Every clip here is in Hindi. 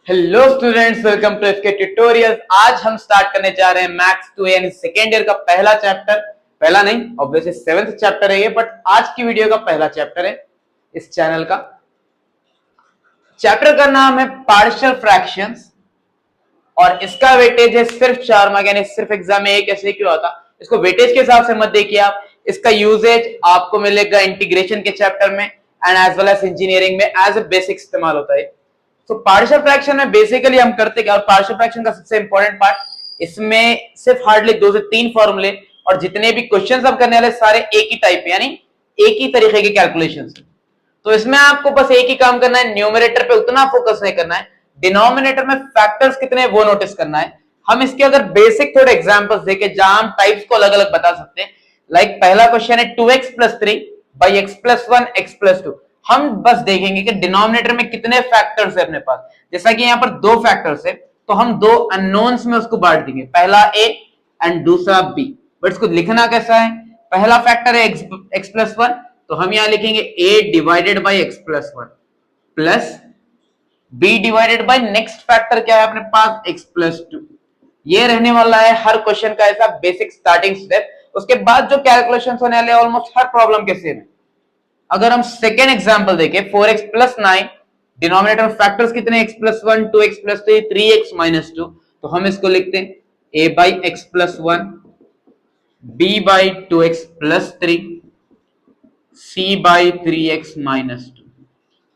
Hello students, welcome to FK tutorials. आज हम स्टार्ट करने जा रहे हैं मैथ्स 2 यानी सेकेंड ईयर का पहला चैप्टर। पहला नहीं, ऑब्वियसली 7th चैप्टर है ये, बट आज की वीडियो का पहला चैप्टर है इस चैनल का। चैप्टर का नाम है पार्शियल फ्रैक्शंस और इसका वेटेज है सिर्फ 4 मार्क, यानी सिर्फ एग्जाम में एक ऐसे क्यों आता। इसको वेटेज के हिसाब से मत देखिए आप, इसका यूजेज आपको मिलेगा इंटीग्रेशन के चैप्टर में and as well as engineering में एज ए बेसिक इस्तेमाल होता है। तो पार्शियल फ्रैक्शन में बेसिकली हम करते क्या, और पार्शियल फ्रैक्शन का सबसे इंपॉर्टेंट पार्ट, इसमें सिर्फ हार्डली 2 से 3 फॉर्मूले और जितने भी क्वेश्चंस हम करने वाले सारे एक ही टाइप, यानी एक ही तरीके के कैलकुलेशंस। तो इसमें आपको बस एक ही काम करना है, न्यूमरेटर पे उतना फोकस नहीं करना है, डिनोमिनेटर में फैक्टर्स कितने हैं वो नोटिस करना है। हम इसके अगर बेसिक थोड़े एग्जांपल्स देखें जहां हम टाइप्स को अलग अलग बता सकते हैं। लाइक पहला क्वेश्चन है 2x + 3 / x + 1 x + 2। हम बस देखेंगे कि डिनोमिनेटर में कितने फैक्टर्स है अपने पास। जैसा कि यहाँ पर 2 फैक्टर्स है तो हम 2 अननोन्स में उसको बांट देंगे, पहला a एंड दूसरा b। बट इसको लिखना कैसा है, पहला फैक्टर है x + 1 तो हम यहां लिखेंगे a divided by x + 1 plus b divided by next factor क्या है अपने पास x + 2। ये रहने वाला है हर क्वेश्चन का ऐसा बेसिक स्टार्टिंग स्टेप। उसके बाद जो कैलकुलेशंस होने वाले ऑलमोस्ट हर प्रॉब्लम के सेम है। अगर हम सेकेंड एग्जांपल देखें 4x + 9, डिनोमिनेटर में फैक्टर्स कितने x + 1 2x + 3 3x - 2, तो हम इसको लिखते हैं a / x + 1 b / 2x + 3 c / 3x - 2।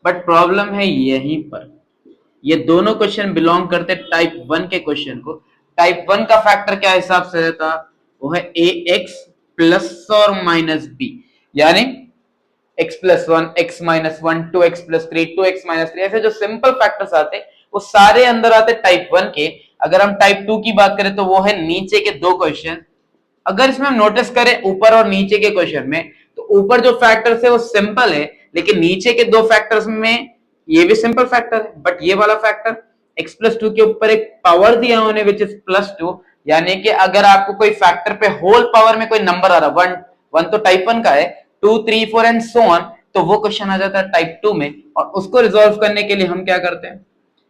But problem है यहीं पर, ये दोनों क्वेश्चन बिलोंग करते टाइप 1 के क्वेश्चन को। टाइप 1 का फैक्टर क्या हिसाब से रहता, वो है ax प्लस और माइनस b, यानी x + 1 x - 1 2x + 3 2x - 3, ऐसे जो सिंपल फैक्टर्स आते वो सारे अंदर आते टाइप 1 के। अगर हम टाइप 2 की बात करें तो वो है नीचे के 2 क्वेश्चन। अगर इसमें हम नोटिस करें ऊपर और नीचे के क्वेश्चन में, तो ऊपर जो फैक्टर्स है वो सिंपल है, लेकिन नीचे के 2 फैक्टर्स में ये भी सिंपल फैक्टर है, बट ये वाला फैक्टर x + 2 के ऊपर एक पावर दिया उन्होंने विच इज +2, यानी कि अगर आपको कोई फैक्टर पे होल पावर में कोई नंबर आ रहा, 1 तो टाइप 1 का है, 2 3 4 एंड सो ऑन, तो वो क्वेश्चन आ जाता है टाइप 2 में। और उसको रिजॉल्व करने के लिए हम क्या करते हैं,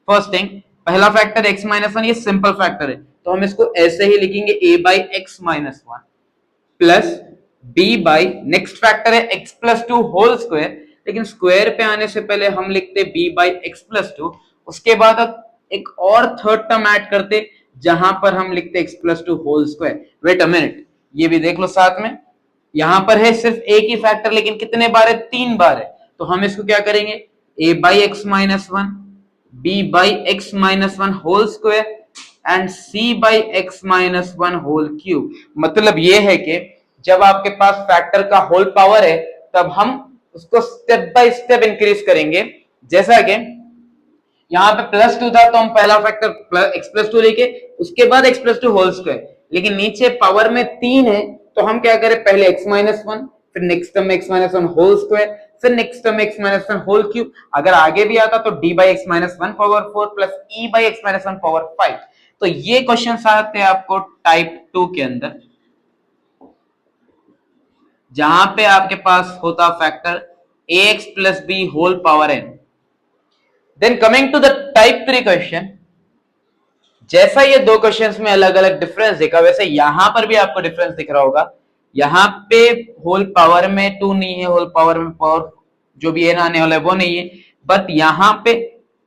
फर्स्ट थिंग पहला फैक्टर x - 1 ये सिंपल फैक्टर है तो हम इसको ऐसे ही लिखेंगे a / x - 1 plus b by next factor है x + 2 होल स्क्वायर, लेकिन स्क्वायर पे आने से पहले हम लिखते b बाई x + 2। उसके बाद एक और थर्ड टर्म ऐड करते जहां पर हम लिखते x + 2 whole square. Wait a minute, ये भी देख लो साथ में, यहां पर है सिर्फ एक ही फैक्टर, लेकिन कितने बार है, 3 बार है। तो हम इसको क्या करेंगे, a by x - 1 b by x - 1 whole square and c by x - 1 whole cube. मतलब ये है कि जब आपके पास फैक्टर का होल पावर है तब हम उसको स्टेप बाय स्टेप इंक्रीज करेंगे। जैसा कि यहां पे +2 था तो हम पहला फैक्टर x + 2 लेके उसके बाद x + 2 होल स्क्वायर, लेकिन नीचे पावर में 3 है तो हम क्या करें, पहले x - 1 फिर next term x - 1 whole square फिर next term x - 1 whole cube. अगर आगे भी आता तो d by x - 1 power 4 plus e by x - 1 power 5। तो ये क्वेश्चन आते हैं आपको टाइप 2 के अंदर, जहां पे आपके पास होता factor ax plus b whole power n। Then coming to the type 3 question, जैसा ये 2 क्वेश्चंस में अलग अलग डिफरेंस दिखा, वैसे यहां पर भी आपको डिफरेंस दिख रहा होगा। यहां पे होल पावर में 2 नहीं है, होल पावर में पावर जो भी n आने वाला है वो नहीं है, बट यहां पे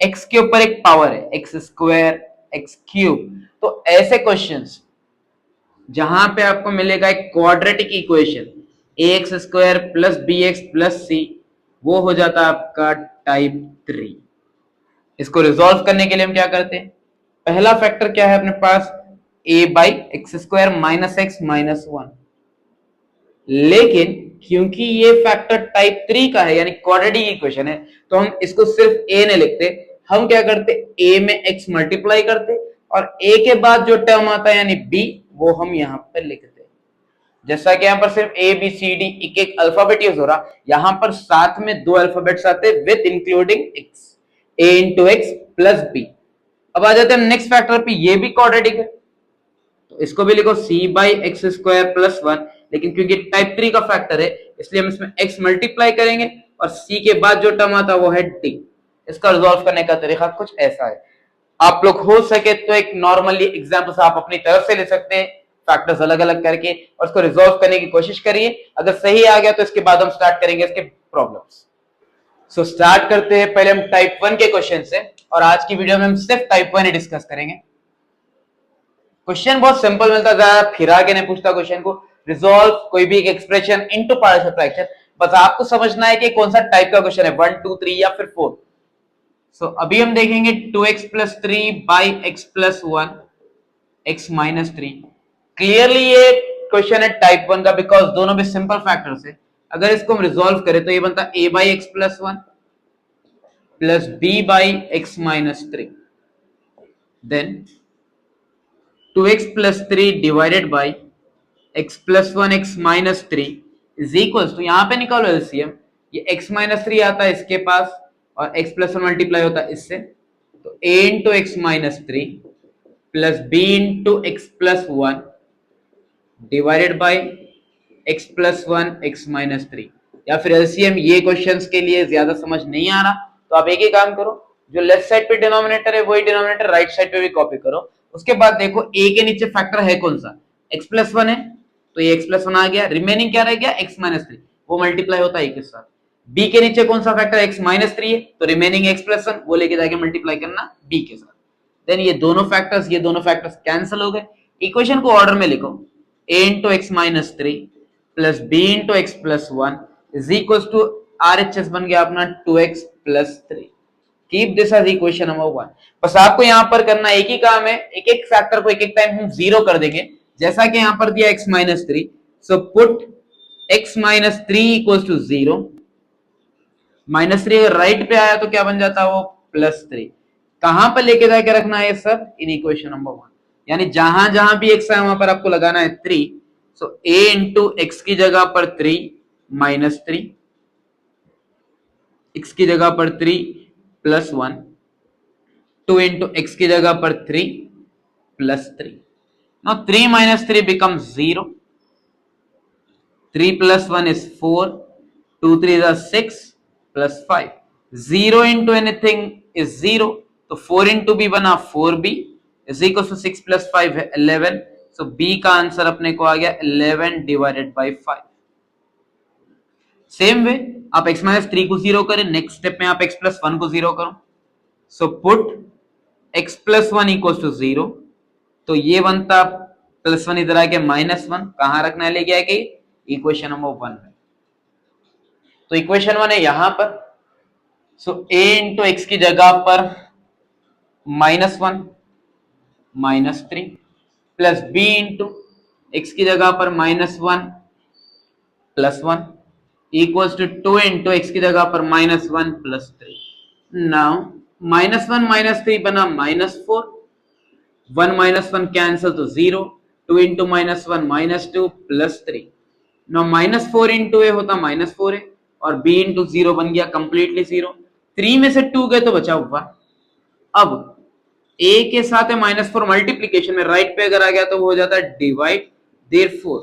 x के ऊपर एक पावर है x² x³। तो ऐसे क्वेश्चंस जहां पे आपको मिलेगा एक quadratic equation ax² plus bx plus c, वो हो जाता है आपका टाइप 3। इसको रिजॉल्व करने के लिए हम क्या करते हैं, पहला फैक्टर क्या है अपने पास, a by x² minus x minus 1, लेकिन क्योंकि ये फैक्टर टाइप 3 का है यानी क्वाड्रेटिक इक्वेशन है तो हम इसको सिर्फ a ने लिखते, हम क्या करते a में x मल्टीप्लाई करते और a के बाद जो टर्म आता है यानी b वो हम यहां पर लिखते। जैसा कि यहां पर सिर्फ a b c d एक एक अल्फाबेट यूज हो रहा, यहां पर साथ में 2 अल्फाबेट्स आते with including x, a into x plus b। अब आ जाते हैं नेक्स्ट फैक्टर पे, ये भी क्वाड्रेटिक है तो इसको भी लिखो c बाई x² प्लस 1, लेकिन क्योंकि टाइप 3 का फैक्टर है इसलिए हम इसमें x मल्टीप्लाई करेंगे और c के बाद जो टर्म आता है वो है d। इसका रिजॉल्व करने का तरीका कुछ ऐसा है, आप लोग हो सके तो एक नॉर्मली एग्जाम्पल्स आप अपनी तरफ से ले सकते हैं, फैक्टर्स अलग अलग करके, और उसको रिजॉल्व करने की कोशिश करिए। अगर सही आ गया तो इसके बाद हम स्टार्ट करेंगे इसके प्रॉब्लम्स। सो स्टार्ट करते हैं पहले हम टाइप 1 के क्वेश्चन से, और आज की वीडियो में हम सिर्फ टाइप 1 ही डिस्कस करेंगे। क्वेश्चन बहुत सिंपल मिलता, ज्यादा फिरा के नहीं पूछता क्वेश्चन को। रिजॉल्व कोई भी एक एक्सप्रेशन इनटू पार्शियल फ्रैक्शन, बस आपको समझना है कि कौन सा टाइप का क्वेश्चन है, 1 2 3 या फिर 4। सो अभी हम देखेंगे 2x plus 3 by X plus 1 X minus 3। Clearly ये क्वेश्चन है टाइप 1 का, बिकॉज दोनों भी सिंपल फैक्टर्स है। अगर इसको हम रिजॉल्व करें तो ये बनता a by X plus 1 plus b by X minus 3, then 2x plus 3 divided by x plus 1 X minus 3 is equal to, यहां पे निकालो एलसीएम, ये x माइनस 3 आता है इसके पास और x प्लस 1 मल्टीप्लाई होता है इससे, तो a into x minus 3 plus b into x plus 1 divided by x plus 1 X minus 3। या फिर एलसीएम ये क्वेश्चंस के लिए ज्यादा समझ नहीं आ रहा तो आप एक ही काम करो, जो लेफ्ट साइड पे डिनोमिनेटर है वही डिनोमिनेटर राइट साइड पे भी कॉपी करो। उसके बाद देखो a के नीचे फैक्टर है कौन सा, x प्लस 1 है तो ये x प्लस 1 आ गया, रिमेनिंग क्या रह गया x माइनस 3, वो मल्टीप्लाई होता है के साथ। b के नीचे कौन सा फैक्टर x माइनस 3 है तो रिमेनिंग x प्लस 1, वो लेके जाके मल्टीप्लाई करना b के साथ। देन ये दोनों फैक्टर्स कैंसिल हो गए। इक्वेशन को ऑर्डर में लिखो, a into x minus 3 plus b into x plus 1 is equal to RHS बन गया अपना 2x plus 3। Keep this as equation number 1। बस आपको यहां पर करना एक ही काम है, एक एक फैक्टर को एक एक टाइम हम जीरो कर देंगे, जैसा कि यहां पर दिया x minus 3, so put x minus 3 equal to 0। Minus 3 अगर राइट पे आया तो क्या बन जाता है वो प्लस 3। कहां पर लेके जाके रखना है ये सब, इन इक्वेशन नंबर 1, यानी जहां जहां भी x है वहां पर आपको लगाना है 3। सो a इंटू एक्स की जगह पर 3 माइनस 3, x की जगह पर 3 प्लस 1, 2 इंटू एक्स की जगह पर 3 plus 3। Now 3 minus 3 becomes 0, 3 plus 1 is 4, 2 3 is 6 plus 5, 0 into anything is 0, तो 4 into b बना 4b is equal to 6 plus 5 है 11, so b का आंसर अपने को आ गया 11 डिवाइडेड बाई 5। सेम वे आप x माइनस 3 को 0 करें, नेक्स्ट स्टेप में आप x प्लस 1 को 0 करो, so put x plus 1 equal to 0, तो ये बनता प्लस 1 इधर आके माइनस 1, कहां रखना है लेके आके इक्वेशन नंबर 1 में। तो इक्वेशन 1 है यहां पर, सो a इंटू एक्स की जगह पर minus 1 minus 3 plus b into X की जगह पर minus 1 plus 1 equals to 2 into X की जगह पर minus 1 plus 3। Now minus 1 minus 3 बना माइनस 4, 1 माइनस 1 कैंसिल तो 0, 2 into minus 1 minus 2 plus 3। Now minus 4 into A होता माइनस 4 है और b इंटू 0 बन गया कंप्लीटली 0, 3 में से 2 गए तो बचा हुआ। अब a के साथ है माइनस 4, मल्टीप्लीकेशन में राइट पे अगर आ गया तो वो हो जाता है divide, therefore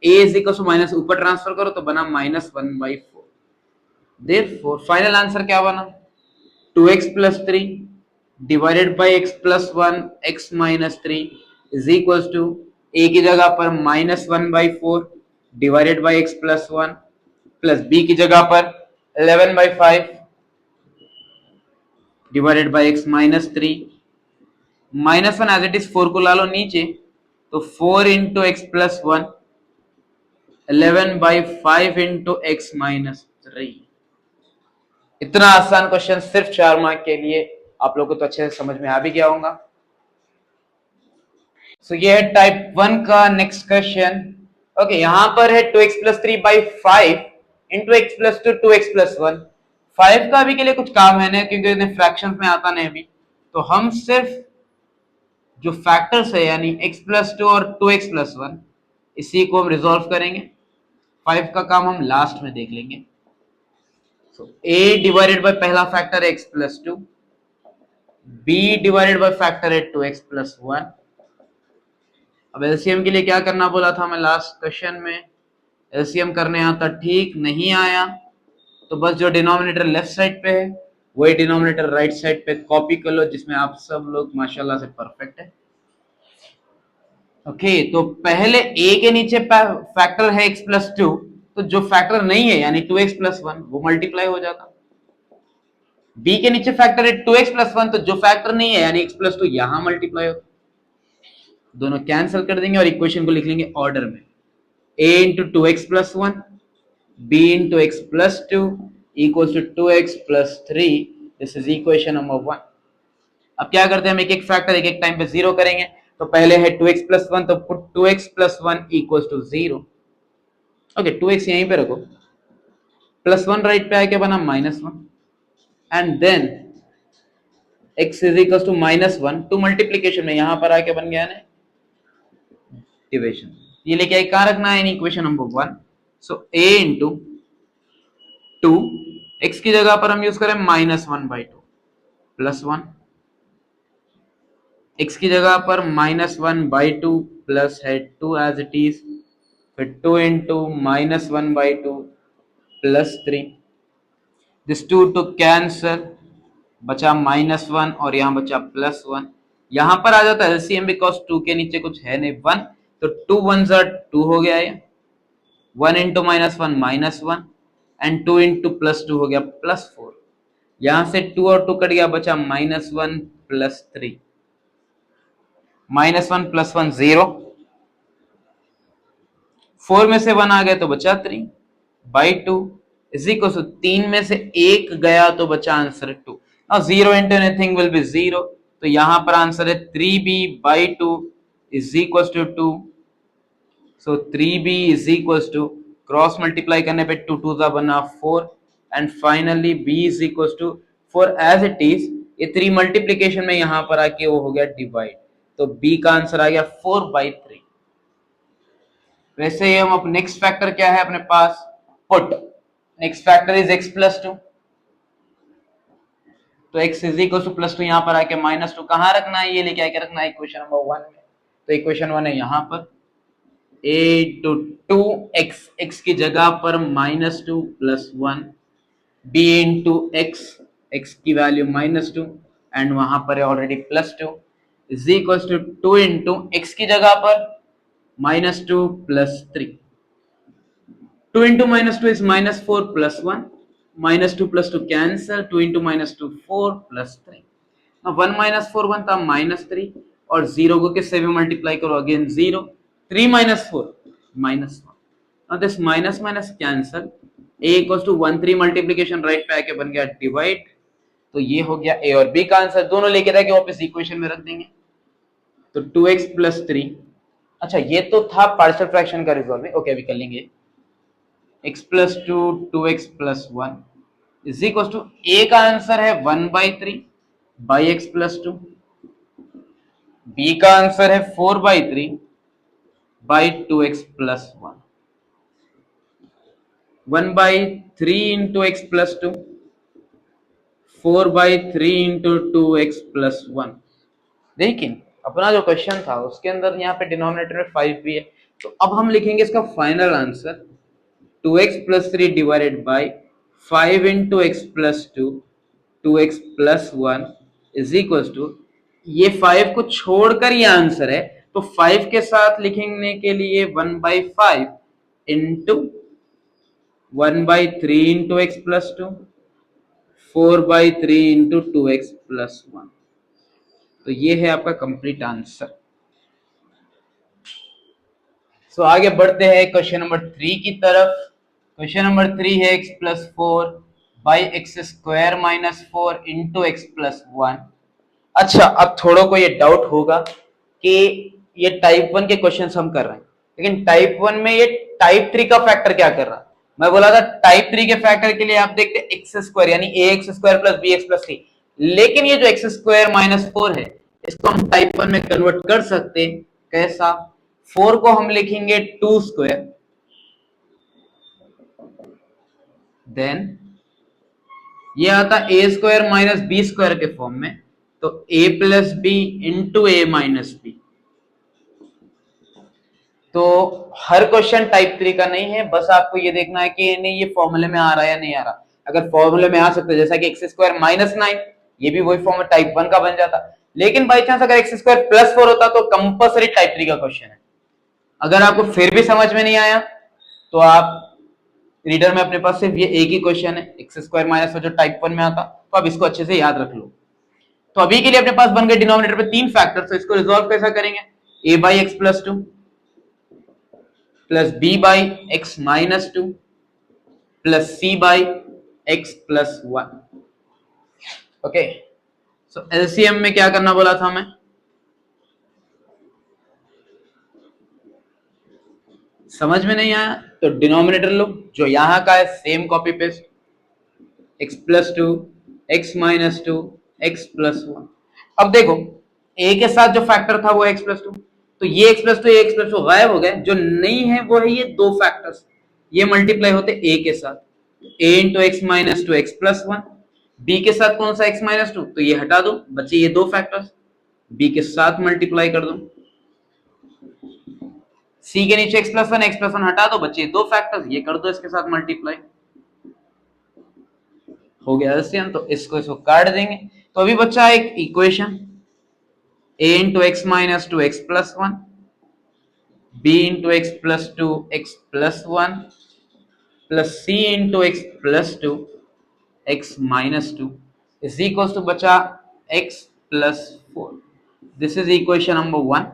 a is equal to minus ऊपर ट्रांसफर करो तो बना माइनस 1/4। देयरफॉर फाइनल आंसर क्या बना, 2x plus 3 divided by x plus 1 x minus 3 is equal to a की जगह पर minus 1/4 divided by x plus 1 plus b की जगह पर 11/5 divided by x minus 3, minus 1 as it is 4 को ला लो नीचे, तो 4 into x plus 1 11/5 into x minus 3। इतना आसान क्वेश्चन सिर्फ 4 मार्क के लिए, आप लोगों को तो अच्छे से समझ में आ भी गया होगा। सो ये है टाइप 1 का नेक्स्ट क्वेश्चन। ओके, यहां पर है 2x plus 3/5 into x plus 2 2x plus 1। 5 का अभी के लिए कुछ काम है ना, क्योंकि इन्हें फ्रैक्शंस में आता नहीं अभी, तो हम सिर्फ जो फैक्टर्स है यानी x प्लस 2 और 2x प्लस 1 इसी को हम रिजॉल्व करेंगे। 5 का काम हम लास्ट में देख लेंगे। सो a डिवाइडेड बाय पहला फैक्टर है x plus 2, b divided by factor है 2x प्लस 1। अब एलसीएम के लिए क्या करना बोला था मैं लास्ट क्वेश्चन में, एलसीएम करने आता ठीक नहीं आया, तो बस जो डिनोमिनेटर लेफ्ट साइड पे है वही डिनोमिनेटर राइट साइड पे कॉपी कर लो, जिसमें आप सब लोग माशाल्लाह से परफेक्ट है। ओके, तो पहले a के नीचे फैक्टर है x प्लस 2, तो जो फैक्टर नहीं है यानी 2x प्लस 1 वो मल्टीप्लाई हो जाता। b के नीचे फैक्टर है 2x प्लस 1, तो जो फैक्टर नहीं है यानी x प्लस 2 यहां मल्टीप्लाई होता। दोनों कैंसिल कर देंगे और इक्वेशन को लिख लेंगे ऑर्डर में, a into 2x plus 1 b into x plus 2 equals to 2x plus 3। This is equation number 1। अब क्या करते हैं, हम एक एक फैक्टर एक एक टाइम पे जीरो करेंगे। तो पहले है 2x प्लस 1, तो put 2x plus 1 equals to 0। Okay, 2x यहीं पे रखो, प्लस 1 राइट पे आके बना -1, and then x is equals to -1 to multiplication में यहां पर आके बन गया ना डिविजन। ये लेके आए कहां रखना है, in equation number 1। So a into 2, x की जगह पर हम यूज करें -1/2 प्लस 1, x की जगह पर -1/2 प्लस है 2 एज इट इज, फिर 2 into -1/2 plus 3। This 2 two cancel, बचा -1 और यहां बचा +1। यहां पर आ जाता है एलसीएम, बिकॉज 2 के नीचे कुछ है नहीं 1, तो 2 1 2 हो गया ये, 1 इंटू -1 -1 एंड 2 इंटू +2 हो गया +4। यहां से 2 और 2 कट गया, बचा -1 प्लस 3, -1 प्लस 1 0, 4 में से 1 आ गया तो बचा 3/2 इज इक्वल टू 3 में से 1 गया तो बचा answer 2। Now 0 into anything will be 0, तो यहां पर आंसर है 3b/2 is equal to 2। So 3b is equal to, cross multiply करने पे 2 2 का बना 4 and finally b is equal to 4 as it is. ये 3 मल्टीप्लीकेशन में यहां पर आके वो हो गया डिवाइड, तो b का आंसर आ गया 4/3। वैसे ही हम अब नेक्स्ट फैक्टर क्या है अपने पास, put next factor is x plus 2, तो x इज इक्वल टू +2 यहां पर आके -2 कहां रखना है, ये लेके आके रखना है इक्वेशन नंबर 1 में। तो इक्वेशन 1 है यहां पर a टू 2x, x की जगह पर -2 plus 1 b into x, x की वैल्यू -2 एंड वहां पर है already +2 is equal to 2 into x की जगह पर -2 plus 3, 2 into -2 is -4 plus 1, -2 plus 2 cancel, 2 into -2 4 plus 3। Now 1 minus 4 1 था -3 और 0 को किससे भी मल्टीप्लाई करो again 0, 3 minus 4 -1। Now this minus minus cancel, a equals to 1 3 multiplication right पे आके बन गया डिवाइड। तो ये हो गया a और b का आंसर, दोनों लेके जाके वापस इक्वेशन में रख देंगे। तो 2x प्लस 3, अच्छा ये तो था पार्शियल फ्रैक्शन का रिजॉल्विंग, ओके अभी कर लेंगे। x plus 2 2x plus 1 is equal to, a का आंसर है 1/3 बाई x प्लस 2, b का आंसर है 4/3 by 2x plus 1, 1/3 into x plus 2, 4/3 into 2x plus 1। लेकिन अपना जो क्वेश्चन था उसके अंदर यहाँ पे डिनोमिनेटर में 5 भी है, तो अब हम लिखेंगे इसका final answer 2x plus 3 divided by 5 into x plus 2 2x plus 1 is equal to, ये 5 को छोड़कर ये आंसर है, तो 5 के साथ लिखने के लिए 1/5 into 1/3 into x plus 2 4/3 into 2x plus 1। तो ये है आपका कंप्लीट आंसर। सो आगे बढ़ते हैं क्वेश्चन नंबर 3 की तरफ। क्वेश्चन नंबर 3 है x plus 4 by x square minus 4 into x plus 1। अच्छा, अब थोड़ों को ये डाउट होगा कि ये टाइप 1 के क्वेश्चंस हम कर रहे हैं, लेकिन टाइप 1 में ये टाइप 3 का फैक्टर क्या कर रहा है। मैं बोला था टाइप 3 के फैक्टर के लिए आप देखते एक्स स्क्वायर यानी ax square plus bx plus c, लेकिन ये जो एक्स स्क्वायर माइनस 4 है इसको हम टाइप 1 में कन्वर्ट कर सकते हैं। कैसा, 4 को हम लिखेंगे 2 स्क्वायर, देन ये आता a square minus b square के फॉर्म में, तो a plus b into a minus b. तो हर क्वेश्चन टाइप 3 का नहीं है, बस आपको ये देखना है कि नहीं ये फॉर्मूले में आ रहा है या नहीं आ रहा। अगर फॉर्मूले में आ सकते जैसा कि एक्स स्क्वायर माइनस 9, ये भी वही फॉर्म टाइप 1 का बन जाता, लेकिन बाई चांस अगर एक्स स्क्वायर प्लस 4 होता तो कंपल्सरी टाइप 3 का क्वेश्चन है। अगर आपको फिर भी समझ में नहीं आया तो आप रीडर में अपने पास सिर्फ ये एक ही क्वेश्चन है एक्स स्क्वायर माइनस जो टाइप 1 में आता, तो आप इसको अच्छे से याद रख लो। तो अभी के लिए अपने पास बन गए डिनोमिनेटर पे 3 फैक्टर, तो इसको रिजॉल्व कैसा करेंगे, a by X plus 2 plus b by X minus 2 plus c by X plus 1। Okay, so LCM में क्या करना बोला था हमें, समझ में नहीं आया तो डिनोमिनेटर लो जो यहां का है same copy paste, x plus 2 x minus 2 x plus 1। अब देखो a के साथ जो फैक्टर था वो x प्लस 2, तो ये x प्लस 2 ये x प्लस 2 गायब हो गए, जो नहीं है वो है ये दो फैक्टर्स, ये मल्टीप्लाई होते a के साथ, a into x minus 2 x plus 1, b के साथ कौन सा x माइनस 2, तो ये हटा दो, बचे ये दो फैक्टर्स, b के साथ मल्टीप्लाई कर दो, c के नीचे x प्लस 1 हटा दो, बचे दो फैक्टर्स, ये कर दो इसके साथ मल्टीप्लाई, हो गया एलसीएम। तो इसको काट देंगे, तो अभी बचा एक equation a into x minus 2 x plus 1 b into x plus 2 x plus 1 plus c into x plus 2 x minus 2 is equal to बचा x plus 4। This is equation number 1।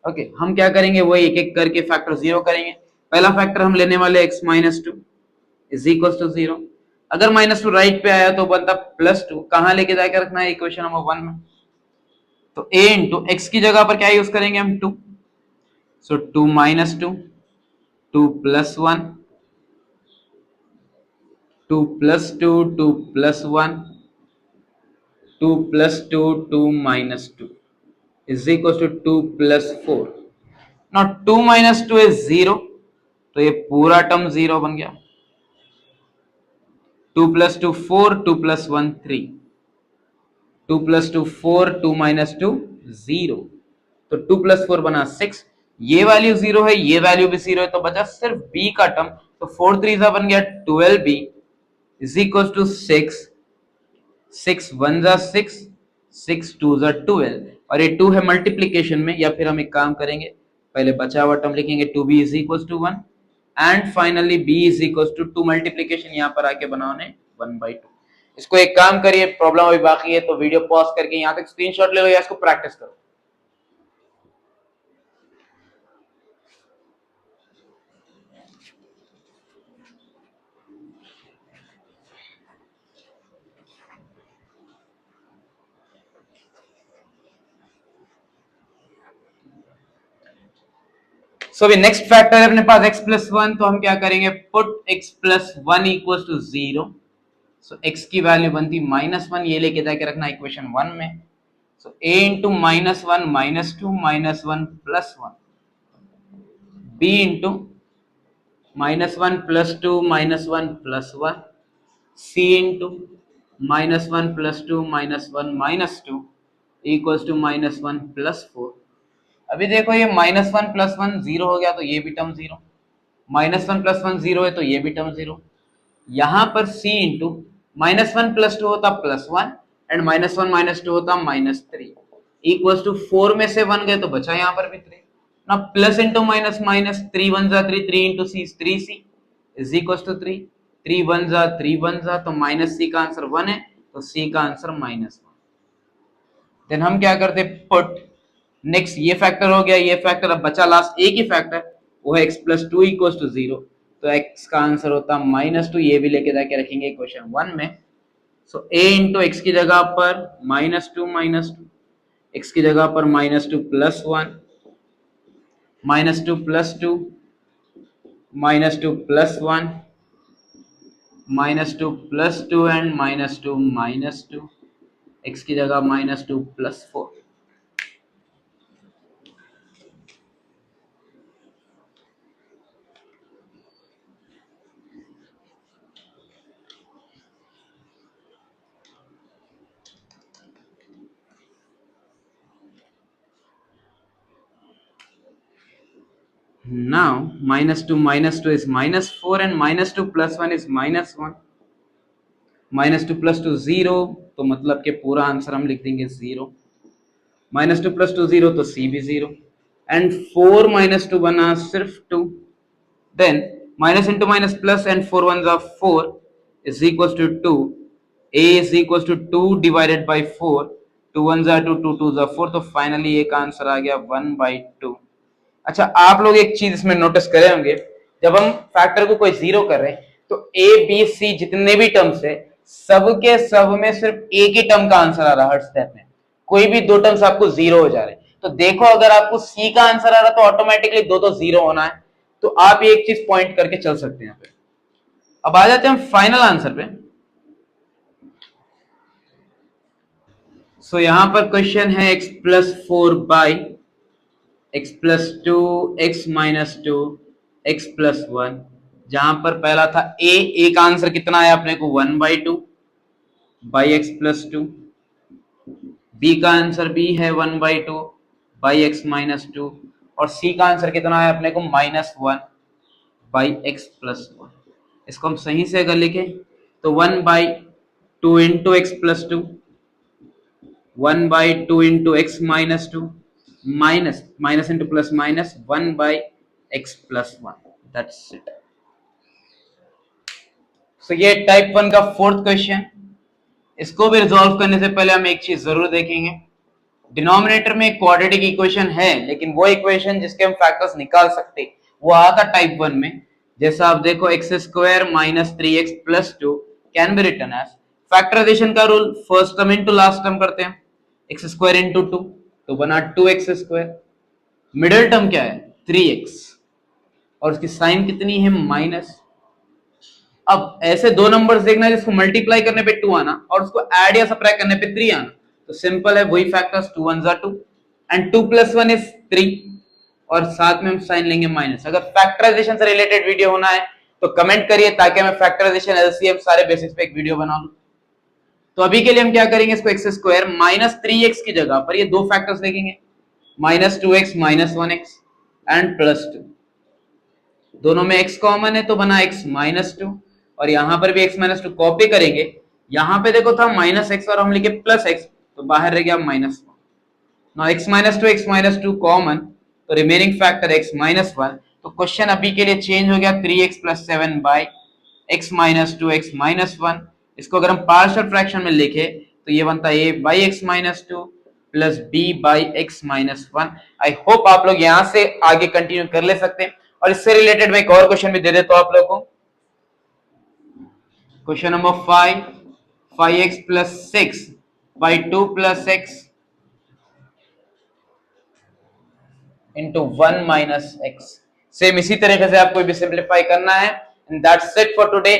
Okay, हम क्या करेंगे वही एक एक करके फैक्टर जीरो करेंगे। पहला फैक्टर हम लेने वाले x minus 2 is equal to 0। अगर माइनस 2 राइट पे आया तो बनता प्लस 2, कहां लेके जाके रखना है इक्वेशन नंबर 1 में, तो a इंटू एक्स की जगह पर क्या यूज करेंगे हम 2, so 2 minus 2 2 plus 1 2 plus 2 2 plus 1 2 plus 2 2 minus 2 is equal to 2 plus 4। Now 2 minus 2 is 0, तो ये पूरा टर्म 0 बन गया। 2 प्लस 2 4 2 प्लस 1 3 2 प्लस 2 4 2 माइनस 2 0, तो 2 प्लस 4 बना 6, ये वैल्यू 0 है, ये वैल्यू भी 0 है, तो बचा सिर्फ b का टर्म, तो 4 3 बन गया 12b इज इक्वल टू 6 6 1 जा 6 6 2 जा 12, और ये 2 है मल्टीप्लीकेशन में, या फिर हम एक काम करेंगे पहले बचा हुआ टर्म लिखेंगे 2b is equal to 1 and finally b is equal to 2 multiplication यहाँ पर आके बनाने 1/2। इसको एक काम करिए, प्रॉब्लम अभी बाकी है तो वीडियो पॉज करके यहाँ तक स्क्रीनशॉट ले लो या इसको प्रैक्टिस करो। सो अभी नेक्स्ट फैक्टर है अपने पास x प्लस 1, तो हम क्या करेंगे put x plus 1 equal to 0, so x की वैल्यू बनती -1, ये लेके जाके रखना इक्वेशन 1 में, so a into -1 -2 -1 plus 1 b into -1 plus 2 -1 plus 1 c into -1 plus 2 -1 minus 2 equals to -1 plus 4। अभी देखो ये -1 प्लस 1 0 हो गया, तो ये भी टर्म 0, -1 प्लस 1 0 है तो ये भी टर्म 0, यहां पर c इंटू -1 प्लस 2 होता +1 एंड -1 माइनस 2 होता -3 इक्वल्स टू 4 में से 1 गए तो बचा यहां पर भी 3, ना प्लस इंटू माइनस माइनस 3 1 जा 3 3 into c 3c is equals to 3 3 1 जा 3 1 जा, तो -c का आंसर 1 है, तो c का आंसर -1। देन हम क्या करते पुट नेक्स्ट, ये फैक्टर हो गया, ये फैक्टर, अब बचा लास्ट एक ही फैक्टर, वो है x प्लस 2 इक्वल्स टू 0, तो x का आंसर होता -2, ये भी लेके जाके रखेंगे क्वेश्चन 1 में, सो a इंटू एक्स की जगह पर -2 x की जगह पर -2 plus 1 -2 plus 2 -2 plus 1 -2 plus 2 and -2 x की जगह -2 plus 4। Now -2 is -4 and -2 plus 1 is -1. -2 + 2 0, तो मतलब कि पूरा आंसर हम लिख देंगे 0। -2 + 2 0, तो सी भी 0। एंड 4 - 2 बना सिर्फ 2। Then minus into minus plus and 4 1 जा 4 is equal to 2। a is equal to 2 divided by 4। 2 1 जा 2, 2 2 जा 4, तो फाइनली एक आंसर आ गया 1/2। अच्छा, आप लोग एक चीज इसमें नोटिस करे होंगे, जब हम फैक्टर को कोई जीरो कर रहे हैं तो ए बी सी जितने भी टर्म्स है सबके सब में सिर्फ एक ही टर्म का आंसर आ रहा है हर स्टेप में, कोई भी दो टर्म्स आपको जीरो हो जा रहे हैं। तो देखो, अगर आपको सी का आंसर आ रहा है तो ऑटोमेटिकली दो तो जीरो होना है, तो आप ये एक चीज पॉइंट करके चल सकते हैं यहाँ पे। अब आ जाते हैं हम फाइनल आंसर पे। सो यहां पर क्वेश्चन है x + 4 by x + 2 x - 2 x + 1। जहां पर पहला था a का आंसर कितना आया अपने को 1/2 बाई x + 2। b का आंसर भी है 1/2 बाई x - 2। और c का आंसर कितना है अपने को -1 बाई x + 1। इसको हम सही से अगर लिखें तो 1/2 into x + 2, 1/2 into x - 2, minus into plus minus 1/x + 1। That's it. So ये टाइप 1 का फोर्थ क्वेश्चन। इसको भी रिजॉल्व करने से पहले हम एक चीज जरूर देखेंगे। डिनोमिनेटर में क्वाड्रेटिक इक्वेशन है, लेकिन वो इक्वेशन जिसके हम फैक्टर्स निकाल सकते वो आता टाइप 1 में। जैसा आप देखो, x² - 3x + 2 can be written as, factorisation का rule first term into last term करते हैं, x² इंटू 2 तो बना 2x²। मिडिल टर्म क्या है 3x, और उसकी साइन कितनी है माइनस। अब ऐसे दो नंबर्स देखना है जिसको मल्टीप्लाई करने पे 2 आना और उसको ऐड या सबट्रैक्ट करने पे 3 आना, तो सिंपल है, वही फैक्टर्स 2 1 जा 2 एंड 2 + 1 इज 3, और साथ में हम साइन लेंगे माइनस। अगर फैक्टराइजेशन से रिलेटेड वीडियो होना है तो कमेंट करिए, ताकि मैं फैक्टराइजेशन एलसीएम सारे बेसिस पे एक वीडियो बना लूं। तो अभी के लिए हम क्या करेंगे, इसको x² - 3x की जगह पर ये दो फैक्टर्स देखेंगे, -2x - 1x एंड +2। दोनों में x कॉमन है तो बना x - 2, और यहां पर भी x - 2 कॉपी करेंगे। यहां पे देखो था -x और हम लिखे +x, तो बाहर रह गया -1। नाउ x - 2 कॉमन, तो रिमेनिंग फैक्टर x - 1। तो क्वेश्चन अभी के लिए चेंज हो गया 3x + 7 बाई x - 2 x - 1। इसको अगर हम पार्शियल फ्रैक्शन में लिखे तो ये बनता है a by x - 2 plus b by x - 1। I hope आप लोग यहां से आगे कंटिन्यू कर ले सकते हैं, और इससे रिलेटेड मैं एक और क्वेश्चन भी दे देता हूं आप लोगों को। Question number 5, 5x + 6 by 2 + x into 1 - x। Same इसी तरीके से आपको भी सिंप्लीफाई करना है। And that's it for today.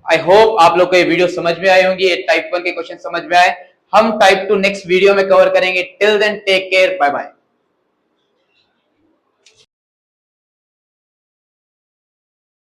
I hope आप लोग को ये वीडियो समझ में आई होंगी, ये टाइप 1 के क्वेश्चन समझ में आए। हम टाइप 2 नेक्स्ट वीडियो में कवर करेंगे। Till then take care, bye bye.